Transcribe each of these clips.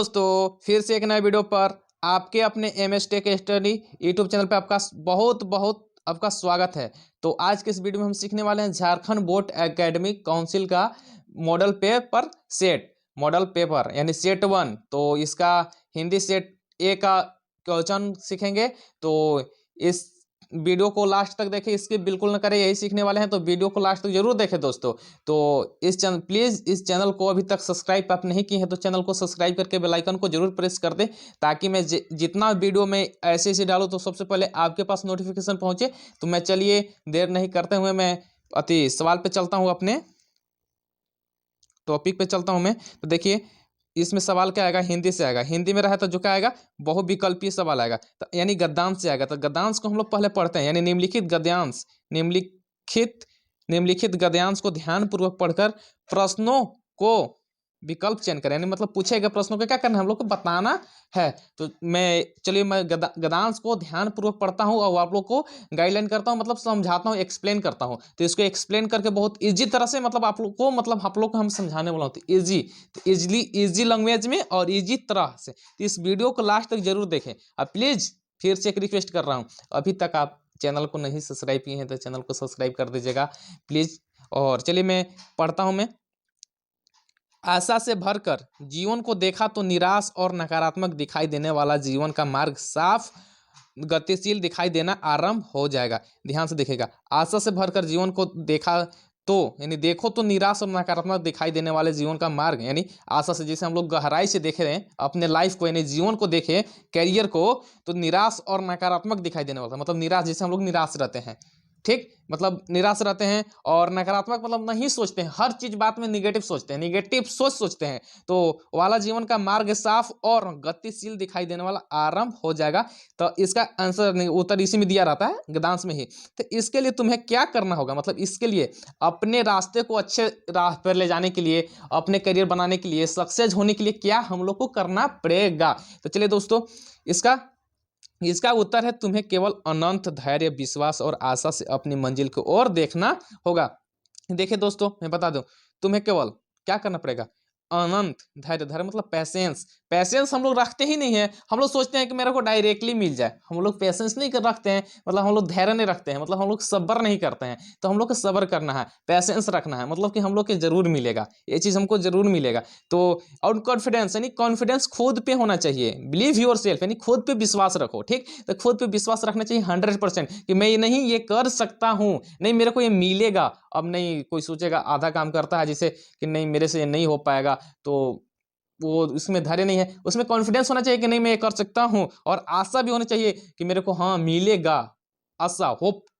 दोस्तों फिर से एक नए वीडियो पर आपके अपने M S tech study YouTube channel पर आपका बहुत बहुत आपका स्वागत है। तो आज के इस वीडियो में हम सीखने वाले हैं झारखंड बोर्ड एकेडमिक काउंसिल का मॉडल पेपर यानी सेट 1। तो इसका हिंदी सेट ए का क्वेश्चन सीखेंगे। तो इस वीडियो को लास्ट तक देखें, इसकी बिल्कुल न करें, यही सीखने वाले हैं। तो वीडियो को लास्ट तक जरूर देखें दोस्तों। तो प्लीज़ इस चैनल को अभी तक सब्सक्राइब आप नहीं किए हैं तो चैनल को सब्सक्राइब करके बेल आइकन को जरूर प्रेस कर दें, ताकि मैं जितना वीडियो में ऐसे ऐसे डालूँ तो सबसे पहले आपके पास नोटिफिकेशन पहुँचे। तो मैं चलिए देर नहीं करते हुए मैं सवाल पे चलता हूँ, अपने टॉपिक पे चलता हूँ मैं। तो देखिए इसमें सवाल क्या आएगा, हिंदी से आएगा। हिंदी में रहा तो जो क्या आएगा, बहुविकल्पीय सवाल आएगा, तो यानी गद्यांश से आएगा। तो गद्यांश को हम लोग पहले पढ़ते हैं, यानी निम्नलिखित गद्यांश को ध्यानपूर्वक पढ़कर प्रश्नों को विकल्प चयन करें। यानी मतलब पूछे गए प्रश्नों को क्या करना है, हम लोग को बताना है। तो मैं गद्यांश को ध्यानपूर्वक पढ़ता हूँ और आप लोग को गाइडलाइन करता हूँ, मतलब समझाता हूँ, एक्सप्लेन करता हूँ। तो इसको एक्सप्लेन करके बहुत इजी तरह से आप लोग को हम समझाने वाला हूँ। तो इजी लैंग्वेज में और इजी तरह से। तो इस वीडियो को लास्ट तक जरूर देखें। अब प्लीज फिर से एक रिक्वेस्ट कर रहा हूँ, अभी तक आप चैनल को नहीं सब्सक्राइब किए हैं तो चैनल को सब्सक्राइब कर दीजिएगा प्लीज। और चलिए मैं पढ़ता हूँ। मैं आशा से भरकर जीवन को देखा तो निराश और नकारात्मक दिखाई देने वाला जीवन का मार्ग साफ गतिशील दिखाई देना आरंभ हो जाएगा। ध्यान से देखिएगा, आशा से भरकर जीवन को देखा तो यानी देखो तो निराश और नकारात्मक दिखाई देने वाले जीवन का मार्ग, यानी आशा से जैसे हम लोग गहराई से देख रहे हैं अपने लाइफ को, यानी जीवन को देखे, कैरियर को, तो निराश और नकारात्मक दिखाई देने वाला, मतलब निराश जैसे हम लोग निराश रहते हैं, ठीक, मतलब निराश रहते हैं। और नकारात्मक मतलब नहीं सोचते हैं, हर चीज बात में निगेटिव सोचते हैं, निगेटिव सोचते हैं, तो वाला जीवन का मार्ग साफ और गतिशील दिखाई देने वाला आरंभ हो जाएगा। तो इसका आंसर उत्तर इसी में दिया रहता है, गद्यांश में ही। तो इसके लिए तुम्हें क्या करना होगा, मतलब इसके लिए अपने रास्ते को अच्छे राह पर ले जाने के लिए, अपने करियर बनाने के लिए, सक्सेस होने के लिए क्या हम लोग को करना पड़ेगा। तो चलिए दोस्तों, इसका उत्तर है तुम्हें केवल अनंत धैर्य, विश्वास और आशा से अपनी मंजिल को ओर देखना होगा। देखिए दोस्तों, मैं बता दूं, तुम्हें केवल क्या करना पड़ेगा, अनंत धैर्य मतलब पैसेंस हम लोग रखते ही नहीं है। हम लोग सोचते हैं कि मेरे को डायरेक्टली मिल जाए, हम लोग पैसेंस नहीं कर रखते हैं, मतलब हम लोग धैर्य नहीं रखते हैं, मतलब हम लोग सब्र नहीं करते हैं। तो हम लोग को सब्र करना है, पैसेंस रखना है, मतलब कि हम लोग के जरूर मिलेगा, ये चीज़ हमको जरूर मिलेगा। तो और कॉन्फिडेंस, यानी कॉन्फिडेंस खुद पे होना चाहिए, बिलीव योर सेल्फ, यानी खुद पे विश्वास रखो, ठीक। तो खुद पे विश्वास रखना चाहिए 100% कि मैं नहीं ये कर सकता हूँ, नहीं मेरे को ये मिलेगा। अब नहीं कोई सोचेगा आधा काम करता है जिसे कि नहीं मेरे से नहीं हो पाएगा, तो वो उसमें धैर्य नहीं है। उसमें कॉन्फिडेंस होना चाहिए कि नहीं मैं ये कर सकता हूँ, और आशा भी होनी चाहिए कि मेरे को हाँ मिलेगा। आशा,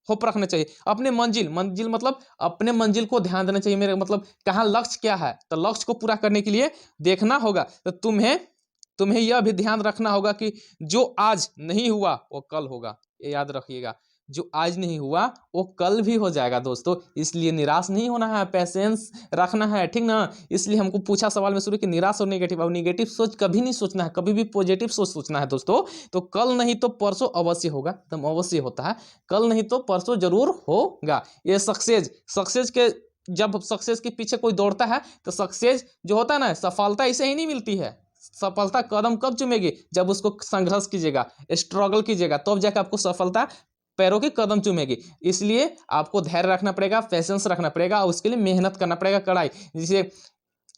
होप रखना चाहिए। अपने मंजिल मतलब अपने मंजिल को ध्यान देना चाहिए, मेरे मतलब कहाँ लक्ष्य क्या है, तो लक्ष्य को पूरा करने के लिए देखना होगा। तो तुम्हें यह भी ध्यान रखना होगा कि जो आज नहीं हुआ वो कल होगा। ये याद रखिएगा, जो आज नहीं हुआ वो कल भी हो जाएगा दोस्तों। इसलिए निराश नहीं होना है, पैसेंस रखना है, ठीक ना। इसलिए हमको पूछा सवाल में शुरू कि निराश और नेगेटिव, और नेगेटिव सोच कभी नहीं सोचना है, कभी भी पॉजिटिव सोचना है दोस्तों। तो कल नहीं तो परसों अवश्य होगा, एकदम अवश्य होता है, कल नहीं तो परसों जरूर होगा। ये सक्सेस के, जब सक्सेस के पीछे कोई दौड़ता है तो सक्सेस जो होता है ना, सफलता ऐसे ही नहीं मिलती है। सफलता कदम कब चूमेगी, जब उसको संघर्ष कीजिएगा, स्ट्रगल कीजिएगा, तब जाकर आपको सफलता पैरों के कदम चूमेगी। इसलिए आपको धैर्य रखना पड़ेगा, पेशेंस रखना पड़ेगा, और उसके लिए मेहनत करना पड़ेगा, कड़ाई। जिसे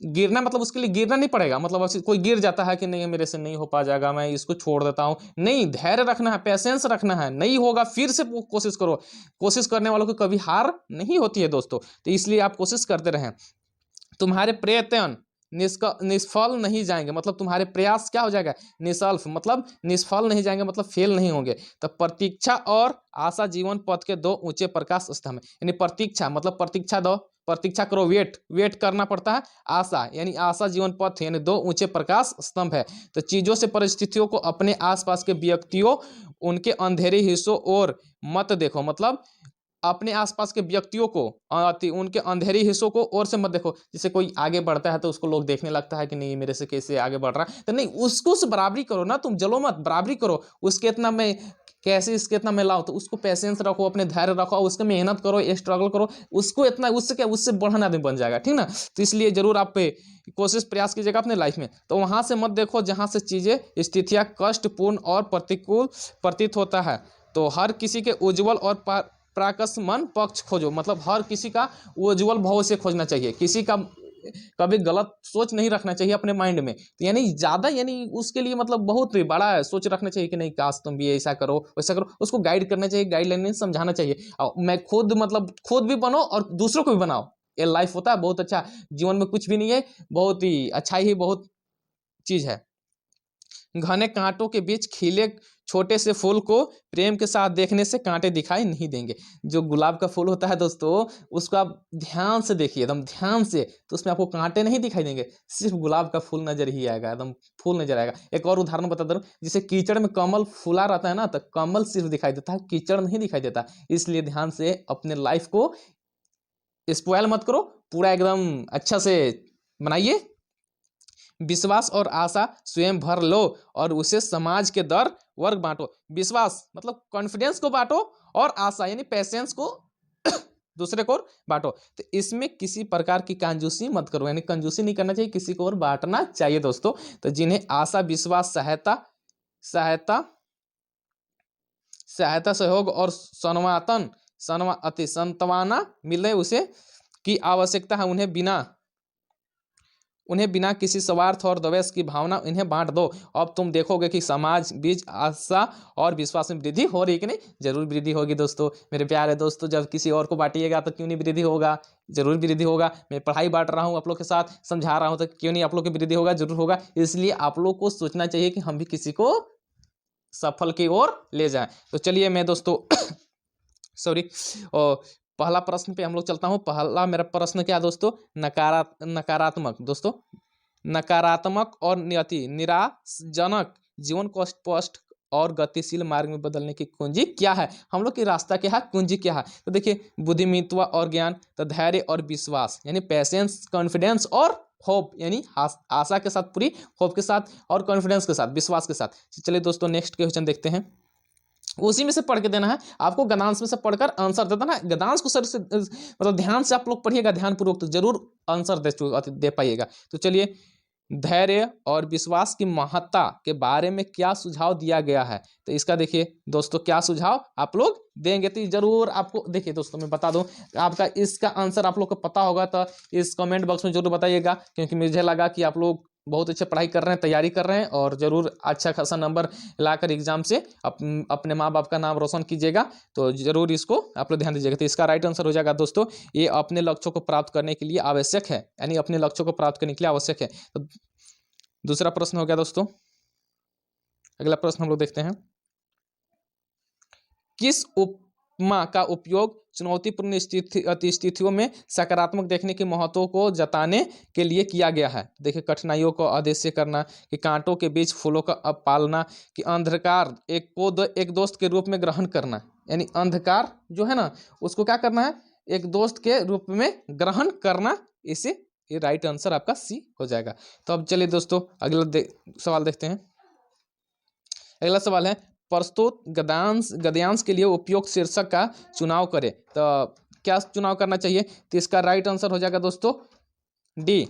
गिरना मतलब उसके लिए गिरना नहीं पड़ेगा, मतलब कोई गिर जाता है कि नहीं मेरे से नहीं हो पा जाएगा, मैं इसको छोड़ देता हूँ, नहीं, धैर्य रखना है, पेशेंस रखना है, नहीं होगा फिर से कोशिश करो। कोशिश करने वालों को कभी हार नहीं होती है दोस्तों। तो इसलिए आप कोशिश करते रहें, तुम्हारे प्रयत्न निष्फल नहीं जाएंगे, मतलब तुम्हारे प्रयास क्या हो जाएगा, मतलब निष्फल नहीं जाएंगे, मतलब फेल नहीं होंगे। तो प्रतीक्षा और आशा जीवन पथ के दो ऊंचे प्रकाश स्तंभ है। यानी प्रतीक्षा मतलब प्रतीक्षा करो, वेट करना पड़ता है। आशा यानी आशा जीवन पथ, यानी दो ऊंचे प्रकाश स्तंभ है। तो चीजों से परिस्थितियों को, अपने आसपास के व्यक्तियों, उनके अंधेरे हिस्सों और मत देखो, मतलब अपने आसपास के व्यक्तियों को, उनके अंधेरी हिस्सों को और से मत देखो। जैसे कोई आगे बढ़ता है तो उसको लोग देखने लगता है कि नहीं मेरे से कैसे आगे बढ़ रहा है, तो नहीं, उसको से बराबरी करो ना, तुम जलो मत, बराबरी करो उसके। इतना मैं कैसे इसके इतना में लाओ, तो उसको पेशेंस रखो, अपने धैर्य रखो, उसके मेहनत करो, स्ट्रगल करो, उसको इतना, उससे क्या, उससे बढ़न आदमी बन जाएगा, ठीक ना। तो इसलिए जरूर आप पे कोशिश प्रयास कीजिएगा अपने लाइफ में। तो वहाँ से मत देखो जहाँ से चीज़ें स्थितियाँ कष्टपूर्ण और प्रतिकूल प्रतीत होता है। तो हर किसी के उज्जवल और प्रकाशमान पक्ष खोजो, मतलब हर किसी का उज्जवल भविष्य खोजना चाहिए, किसी का कभी गलत सोच नहीं रखना चाहिए अपने माइंड में। तो यानी ज़्यादा, यानी उसके लिए मतलब बहुत बड़ा सोच रखना चाहिए कि नहीं काश तुम भी ऐसा करो वैसा करो, उसको गाइड करना चाहिए, गाइडलाइन में समझाना चाहिए। और मैं खुद, मतलब खुद भी बनो और दूसरों को भी बनाओ। ये लाइफ होता है बहुत अच्छा, जीवन में कुछ भी नहीं है, बहुत ही अच्छा ही बहुत चीज़ है। घने कांटों के बीच खिले छोटे से फूल को प्रेम के साथ देखने से कांटे दिखाई नहीं देंगे। जो गुलाब का फूल होता है दोस्तों, उसको आप ध्यान से देखिए, एकदम ध्यान से, तो उसमें आपको कांटे नहीं दिखाई देंगे, सिर्फ गुलाब का फूल नजर ही आएगा, एकदम फूल नजर आएगा। एक और उदाहरण बता दूं, जैसे कीचड़ में कमल फूला रहता है ना, तो कमल सिर्फ दिखाई देता है, कीचड़ नहीं दिखाई देता। इसलिए ध्यान से अपने लाइफ को स्पॉइल मत करो, पूरा एकदम अच्छा से बनाइए। विश्वास और आशा स्वयं भर लो और उसे समाज के दर वर्ग बांटो। विश्वास मतलब कॉन्फिडेंस को बांटो, और आशा यानी पैसेंस को दूसरे को बांटो। तो इसमें किसी प्रकार की कंजूसी मत करो, यानी कंजूसी नहीं करना चाहिए, किसी को और बांटना चाहिए दोस्तों। तो जिन्हें आशा, विश्वास, सहायता सहायता सहायता सहयोग और संतवाना मिले उसे की आवश्यकता है, उन्हें बिना किसी स्वार्थ और द्वेष की भावना इन्हें बांट दो। अब तुम देखोगे कि समाज बीच आशा और विश्वास में वृद्धि हो रही है कि नहीं, जरूर वृद्धि होगी दोस्तों। मेरे प्यारे दोस्तों, जब किसी और को बांटिएगा तो क्यों नहीं वृद्धि होगा, जरूर वृद्धि होगा। मैं पढ़ाई बांट रहा हूँ आप लोग के साथ, समझा रहा हूँ, तो क्यों नहीं आप लोग की वृद्धि होगा, जरूर होगा। इसलिए आप लोग को सोचना चाहिए कि हम भी किसी को सफल की ओर ले जाएं। तो चलिए मैं दोस्तों सॉरी, और पहला प्रश्न पे हम लोग चलता हूँ। पहला मेरा प्रश्न क्या दोस्तों, नकारात्मक दोस्तों, नकारात्मक और निराशजनक जीवन को स्पष्ट और गतिशील मार्ग में बदलने की कुंजी क्या है। हम लोग की रास्ता क्या है, कुंजी क्या है। तो देखिए, बुद्धिमत्व और ज्ञान, तो धैर्य और विश्वास यानी पैसेंस, कॉन्फिडेंस और होप, यानी आशा के साथ, पूरी होप के साथ, और कॉन्फिडेंस के साथ, विश्वास के साथ। चलिए दोस्तों नेक्स्ट क्वेश्चन देखते हैं। उसी में से पढ़ के देना है आपको, गद्यांश में से पढ़कर आंसर देता ना। गद्यांश को सर से मतलब ध्यान से आप लोग पढ़िएगा, ध्यानपूर्वक, तो जरूर आंसर दे पाइएगा। तो चलिए, धैर्य और विश्वास की महत्ता के बारे में क्या सुझाव दिया गया है। तो इसका देखिए दोस्तों, क्या सुझाव आप लोग देंगे, तो जरूर आपको देखिए दोस्तों मैं बता दूं, आपका इसका आंसर आप लोग को पता होगा तो इस कमेंट बॉक्स में जरूर बताइएगा, क्योंकि मुझे लगा कि आप लोग बहुत अच्छे पढ़ाई कर रहे हैं, तैयारी कर रहे हैं, और जरूर अच्छा खासा नंबर लाकर एग्जाम से अपने माँ बाप का नाम रोशन कीजिएगा। तो जरूर इसको आप लोग ध्यान दीजिएगा। तो इसका राइट आंसर हो जाएगा दोस्तों, ये अपने लक्ष्यों को प्राप्त करने के लिए आवश्यक है, यानी अपने लक्ष्यों को प्राप्त करने के लिए आवश्यक है। तो दूसरा प्रश्न हो गया दोस्तों। अगला प्रश्न हम लोग देखते हैं, किस उपमा का उपयोग चुनौतीपूर्ण स्थितियों में सकारात्मक देखने के महत्व को जताने के लिए किया गया है। देखिए, कठिनाइयों को अदृश्य करना, कि कांटों के बीच फूलों का पालना, कि अंधकार एक दोस्त के रूप में ग्रहण करना, यानी अंधकार जो है ना उसको क्या करना है, एक दोस्त के रूप में ग्रहण करना। इसे ये राइट आंसर आपका सी हो जाएगा। तो अब चलिए दोस्तों अगला सवाल देखते हैं। अगला सवाल है, प्रस्तुत गद्यांश के लिए उपयुक्त शीर्षक का चुनाव करें। तो क्या चुनाव करना चाहिए, तो इसका राइट आंसर हो जाएगा दोस्तों डी,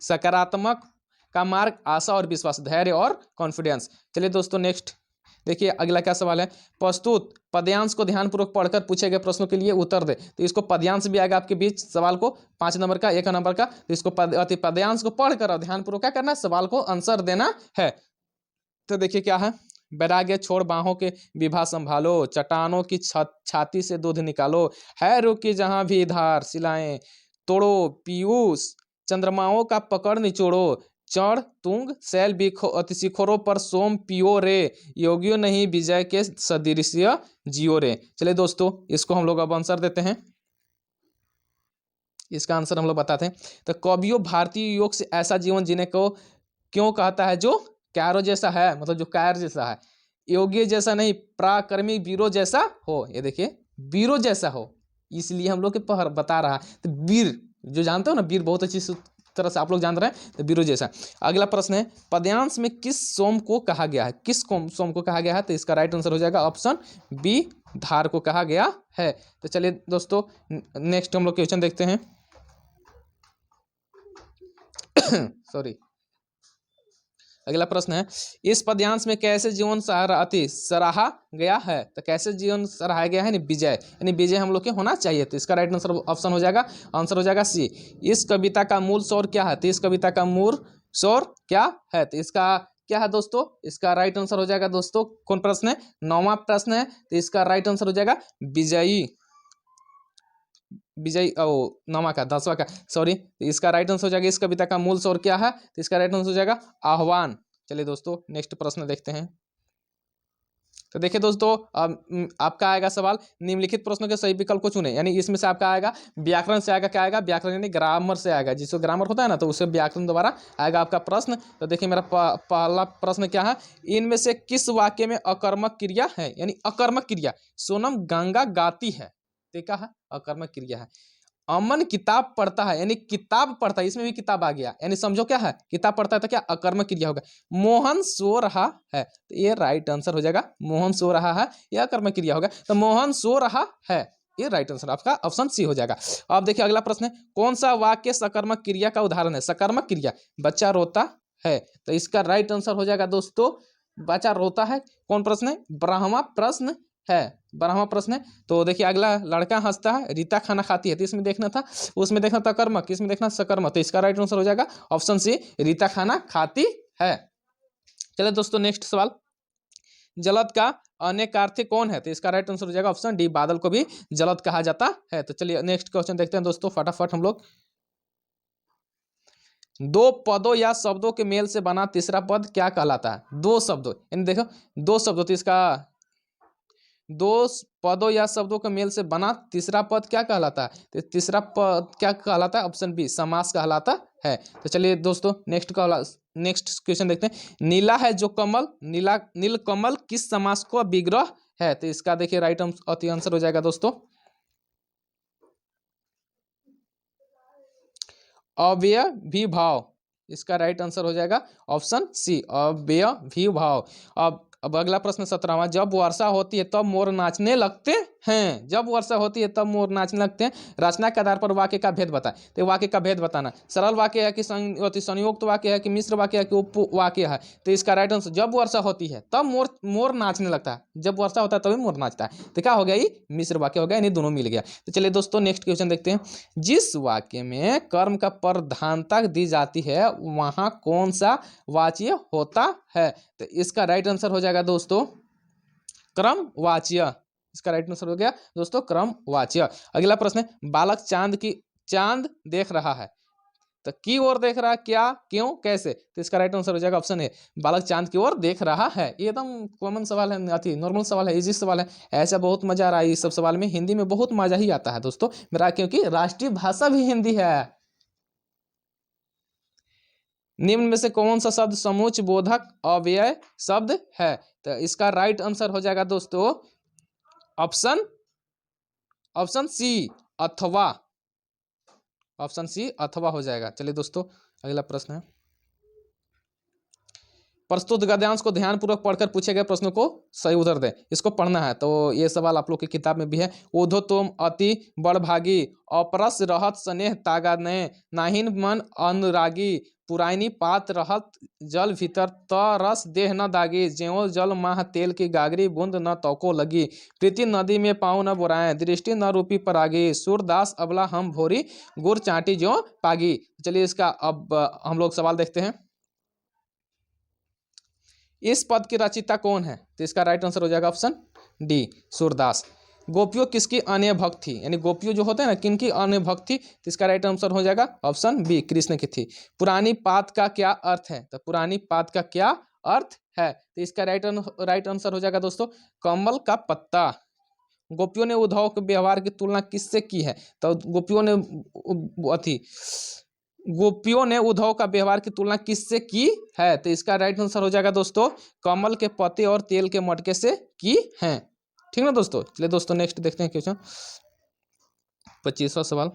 सकारात्मक का मार्ग, आशा और विश्वास, धैर्य और कॉन्फिडेंस। चलिए दोस्तों नेक्स्ट देखिए, अगला क्या सवाल है, प्रस्तुत पद्यांश को ध्यानपूर्वक पढ़कर पूछे गए प्रश्नों के लिए उत्तर दे। तो इसको पद्यांश भी आएगा आपके बीच सवाल को, 5 नंबर का, 1 नंबर का। तो इसको पद्यांश को पढ़कर और ध्यानपूर्वक क्या करना है, सवाल को आंसर देना है। तो देखिए क्या है, वैराग्य छोड़ बाहों के विभा संभालो, चट्टानों की छाती से दूध निकालो, है रुकी जहां भी धार सिलाएं, तोड़ो पीयूष चंद्रमाओं का पकड़ निचोड़ो, चढ़ तुंग शैल शिखरों पर सोम पियो रे, योगियों नहीं विजय के सदृश्य जियो रे। चलिए दोस्तों इसको हम लोग अब आंसर देते हैं, इसका आंसर हम लोग बताते हैं। तो कवियों भारतीय योग से ऐसा जीवन जीने को क्यों कहता है जो कैरो जैसा है, मतलब जो कैर जैसा है, योगी जैसा नहीं, पराक्रमी वीरों जैसा हो। ये देखिए, वीरों जैसा हो, इसलिए हम लोग के बता रहा है। तो वीर जो जानते हो ना, वीर बहुत अच्छी तरह से आप लोग जान रहे हैं, तो बीरो जैसा। अगला प्रश्न है, पद्यांश में किस सोम को कहा गया है, किस सोम को कहा गया है, तो इसका राइट आंसर हो जाएगा ऑप्शन बी, धार को कहा गया है। तो चलिए दोस्तों नेक्स्ट हम लोग क्वेश्चन देखते हैं। सॉरी, अगला प्रश्न है, इस पद्यांश में कैसे जीवन सराहा गया है, तो कैसे जीवन सराहा गया है, यानी विजय, यानी विजय हम लोग के होना चाहिए। तो इसका राइट आंसर ऑप्शन हो जाएगा, आंसर हो जाएगा सी। इस कविता का मूल स्वर क्या है, तो इस कविता का मूल स्वर क्या है, तो इसका क्या है दोस्तों, इसका राइट आंसर हो जाएगा दोस्तों, कौन प्रश्न है, 9वां प्रश्न है, तो इसका राइट आंसर हो जाएगा विजयी, विजय ओ 9वां का 10वां का सॉरी, तो इसका राइट आंसर हो जाएगा, इस कविता का मूल स्वर क्या है, तो इसका राइट आंसर हो जाएगा आह्वान। चलिए दोस्तों नेक्स्ट प्रश्न देखते हैं। तो देखिए दोस्तों, आपका आएगा सवाल, निम्नलिखित प्रश्नों के सही विकल्प को चुने, यानी इसमें से आपका आएगा व्याकरण से आएगा, क्या आएगा, व्याकरण यानी ग्रामर से आएगा, जिसको ग्रामर होता है ना, तो उससे व्याकरण द्वारा आएगा आपका प्रश्न। तो देखिए मेरा पहला प्रश्न क्या है, इनमें से किस वाक्य में अकर्मक क्रिया है, यानी अकर्मक क्रिया, सोनम गंगा गाती है, तो क्या है, अकर्मक क्रिया है। अमन किताब पढ़ता है, यानी किताब पढ़ता है, इसमें भी किताब आ गया, यानी समझो क्या है, किताब पढ़ता है, तो क्या अकर्मक क्रिया होगा। मोहन सो रहा है, तो ये राइट आंसर हो जाएगा, मोहन सो रहा है, यह अकर्मक क्रिया होगा, तो मोहन सो रहा है, ये राइट आंसर आपका ऑप्शन सी हो जाएगा। अब देखिए अगला प्रश्न है, कौन सा वाक्य सकर्मक क्रिया का उदाहरण है, सकर्मक क्रिया, बच्चा रोता है, तो इसका राइट आंसर हो जाएगा दोस्तों, बच्चा रोता है। कौन प्रश्न है, 12वां प्रश्न है, 12वां प्रश्न है। तो देखिए अगला, लड़का हंसता है, रीता खाना खाती है, तो इसमें देखना था, उसमें देखना था कर्मक, इसमें देखना सकर्मक, तो इसका राइट आंसर हो जाएगा ऑप्शन सी, रीता खाना खाती है। चलिए दोस्तों नेक्स्ट सवाल, जलद का अनेकार्थी कौन है, तो इसका राइट आंसर हो जाएगा ऑप्शन डी, बादल को भी जलद कहा जाता है। तो चलिए नेक्स्ट क्वेश्चन देखते हैं दोस्तों फटाफट हम लोग। दो पदों या शब्दों के मेल से बना तीसरा पद क्या कहलाता है, दो शब्दों, यानी देखो दो शब्दों, तो इसका दो पदों या शब्दों के मेल से बना तीसरा पद क्या कहलाता है, तो तीसरा पद क्या कहलाता है, ऑप्शन बी, समास कहलाता है। तो चलिए दोस्तों नेक्स्ट क्वेश्चन देखते हैं, नीला है जो कमल, नीला नील कमल किस समास को विग्रह है, तो इसका देखिए राइट आंसर हो जाएगा दोस्तों अव्ययीभाव, इसका राइट आंसर हो जाएगा ऑप्शन सी, अव्ययीभाव। अब अगला प्रश्न 17वां, जब वर्षा होती है तब मोर नाचने लगते हैं, जब वर्षा होती है तब मोर नाचने लगते हैं, रचना के आधार पर वाक्य का भेद बताएं, तो वाक्य का भेद बताना, सरल वाक्य है कि संयुक्त वाक्य है कि मिश्र वाक्य है कि उप वाक्य है, तो इसका राइट आंसर, जब वर्षा होती है तब मोर नाचने लगता है, जब वर्षा होता है तभी मोर नाचता है, तो क्या हो गया, ये मिश्र वाक्य हो गया, यानी दोनों मिल गया। तो चलिए दोस्तों नेक्स्ट क्वेश्चन देखते हैं, जिस वाक्य में कर्म का प्रधानता दी जाती है वहां कौन सा वाच्य होता है, तो इसका राइट आंसर हो जाएगा दोस्तों क्रमवाच्य, इसका राइट आंसर हो गया दोस्तों क्रमवाच्य। अगला प्रश्न है, बालक चांद देख रहा है, तो की ओर देख रहा है, क्या, क्यों, कैसे, तो इसका राइट आंसर हो जाएगा ऑप्शन ए, बालक चांद की ओर देख रहा है। ये एकदम कॉमन सवाल है, अति नॉर्मल सवाल है, इजी सवाल है, ऐसा बहुत मजा आ रहा है इस सब सवाल में, हिंदी में बहुत मजा ही आता है दोस्तों मेरा, क्योंकि राष्ट्रीय भाषा भी हिंदी है। निम्न में से कौन सा शब्द समुच्चय बोधक अव्यय शब्द है, तो इसका राइट आंसर हो जाएगा दोस्तों ऑप्शन सी, अथवा, ऑप्शन सी अथवा हो जाएगा। चलिए दोस्तों अगला प्रश्न है, प्रस्तुत गद्यांश को ध्यानपूर्वक पढ़कर पूछे गए प्रश्नों को सही उत्तर दें, इसको पढ़ना है। तो ये सवाल आप लोग की किताब में भी है, ओधो तुम अति बड़भागी, अपरस रहत स्नेह तागा ने, नाहिन मन अनुरागी, पुरानी पात रहत जल भीतर, त रस देह न दागी, ज्यों जल माह तेल की गागरी, बूंद न तौको लगी, प्रीति नदी में पाँव न बुराएं, दृष्टि न रूपी परागी, सूरदास अबला हम भोरी, गुर चाटी ज्यों पागी। चलिए इसका अब हम लोग सवाल देखते हैं, इस पद की रचयिता कौन है, तो इसका राइट आंसर हो जाएगा ऑप्शन डी, सूरदास। गोपियों किसकी अन्य भक्त थी, यानी गोपियों जो होते हैं ना किनकी अन्य भक्त थी, तो इसका राइट आंसर हो जाएगा ऑप्शन बी, कृष्ण की थी। पुरानी पात का क्या अर्थ है, तो पुरानी पात का क्या अर्थ है, तो इसका राइट आंसर हो जाएगा दोस्तों कमल का पत्ता। गोपियों ने उद्धव के व्यवहार की तुलना किससे की है, तो गोपियों ने उद्धव का व्यवहार की तुलना किससे की है, तो इसका राइट आंसर हो जाएगा दोस्तों कमल के पत्ते और तेल के मटके से की है। ठीक ना दोस्तों, चलिए दोस्तों नेक्स्ट देखते हैं क्वेश्चन 25वां सवाल,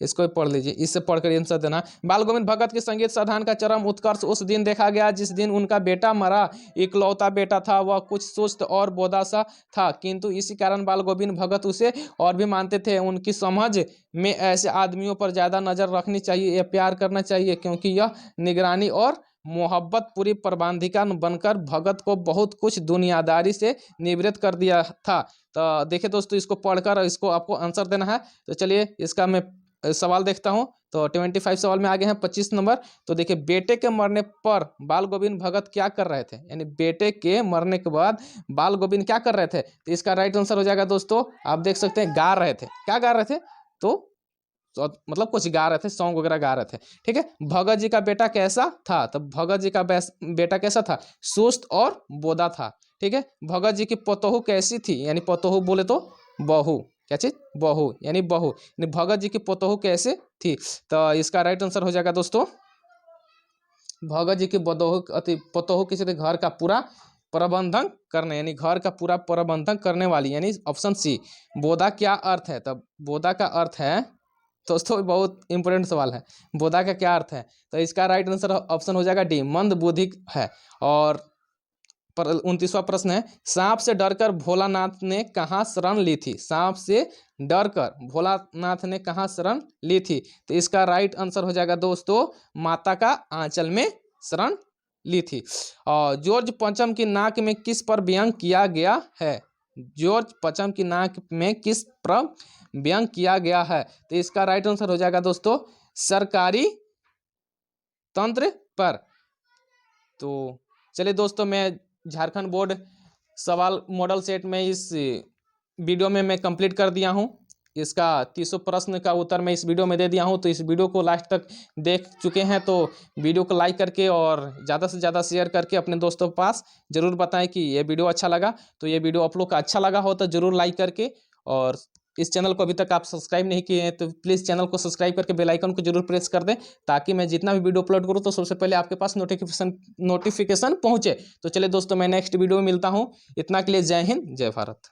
इसको भी पढ़ लीजिए, इससे पढ़कर आंसर देना। बाल गोविंद भगत के संगीत साधना का चरम उत्कर्ष उस दिन देखा गया जिस दिन उनका बेटा मरा। इकलौता बेटा था, वह कुछ सुस्त और बोदासा था, किंतु इसी कारण बाल गोविंद भगत उसे और भी मानते थे। उनकी समझ में ऐसे आदमियों पर ज़्यादा नज़र रखनी चाहिए या प्यार करना चाहिए, क्योंकि यह निगरानी और मोहब्बत पूरी प्रबंधिका बनकर भगत को बहुत कुछ दुनियादारी से निवृत्त कर दिया था। तो देखिए दोस्तों, इसको पढ़कर इसको आपको आंसर देना है। तो चलिए इसका मैं सवाल देखता हूं। तो 25 सवाल में आगे हैं 25 नंबर। तो देखिए, बेटे के मरने पर बाल गोविंद भगत क्या कर रहे थे, यानी बेटे के मरने के बाद बाल गोविंद क्या कर रहे थे। तो इसका राइट आंसर हो जाएगा दोस्तों, आप देख सकते हैं, गा रहे थे। क्या गा रहे थे, तो मतलब कुछ गा रहे थे, सॉन्ग वगैरह गा रहे थे। ठीक है, भगत जी का बेटा कैसा था, तो भगत जी का बेटा कैसा था, सुस्त और बोदा था। ठीक है, भगत जी की पतोहू कैसी थी, यानी पतोहू बोले तो बहू, क्या चीज, बहू, यानी बहू, यानी भगत जी की पतोहू कैसे थी। तो इसका राइट आंसर हो जाएगा दोस्तों, भगत जी की पतोहू किसी थे घर का पूरा प्रबंधन करने, यानी घर का पूरा प्रबंधन करने वाली, यानी ऑप्शन सी। बोदा क्या अर्थ है, तब बोदा का अर्थ है दोस्तों, बहुत इंपॉर्टेंट सवाल है, बोधा का क्या अर्थ है। तो इसका राइट आंसर ऑप्शन हो जाएगा डी, मंद बुद्धि है। और 29वां प्रश्न है, सांप से डरकर भोलानाथ ने कहाँ शरण ली थी। सांप से डरकर भोलानाथ ने कहाँ शरण ली थी। तो इसका राइट आंसर हो जाएगा दोस्तों, माता का आंचल में शरण ली थी। और जॉर्ज पंचम की नाक में किस पर व्यंग किया गया है। जॉर्ज पंचम की नाक में किस पर व्यंग किया गया है। तो इसका राइट आंसर हो जाएगा दोस्तों, सरकारी तंत्र पर। तो चलिए दोस्तों, मैं झारखंड बोर्ड सवाल मॉडल सेट में इस वीडियो में मैं कंप्लीट कर दिया हूं। इसका 30 प्रश्न का उत्तर मैं इस वीडियो में दे दिया हूं। तो इस वीडियो को लास्ट तक देख चुके हैं तो वीडियो को लाइक करके और ज़्यादा से ज़्यादा शेयर करके अपने दोस्तों के पास ज़रूर बताएं कि ये वीडियो अच्छा लगा। तो ये वीडियो आप लोग का अच्छा लगा हो तो ज़रूर लाइक करके, और इस चैनल को अभी तक आप सब्सक्राइब नहीं किए हैं तो प्लीज़ चैनल को सब्सक्राइब करके बेल आइकन को जरूर प्रेस कर दें, ताकि मैं जितना भी वीडियो अपलोड करूँ तो सबसे पहले आपके पास नोटिफिकेशन पहुँचे। तो चलिए दोस्तों, मैं नेक्स्ट वीडियो में मिलता हूँ। इतना के लिए जय हिंद, जय भारत।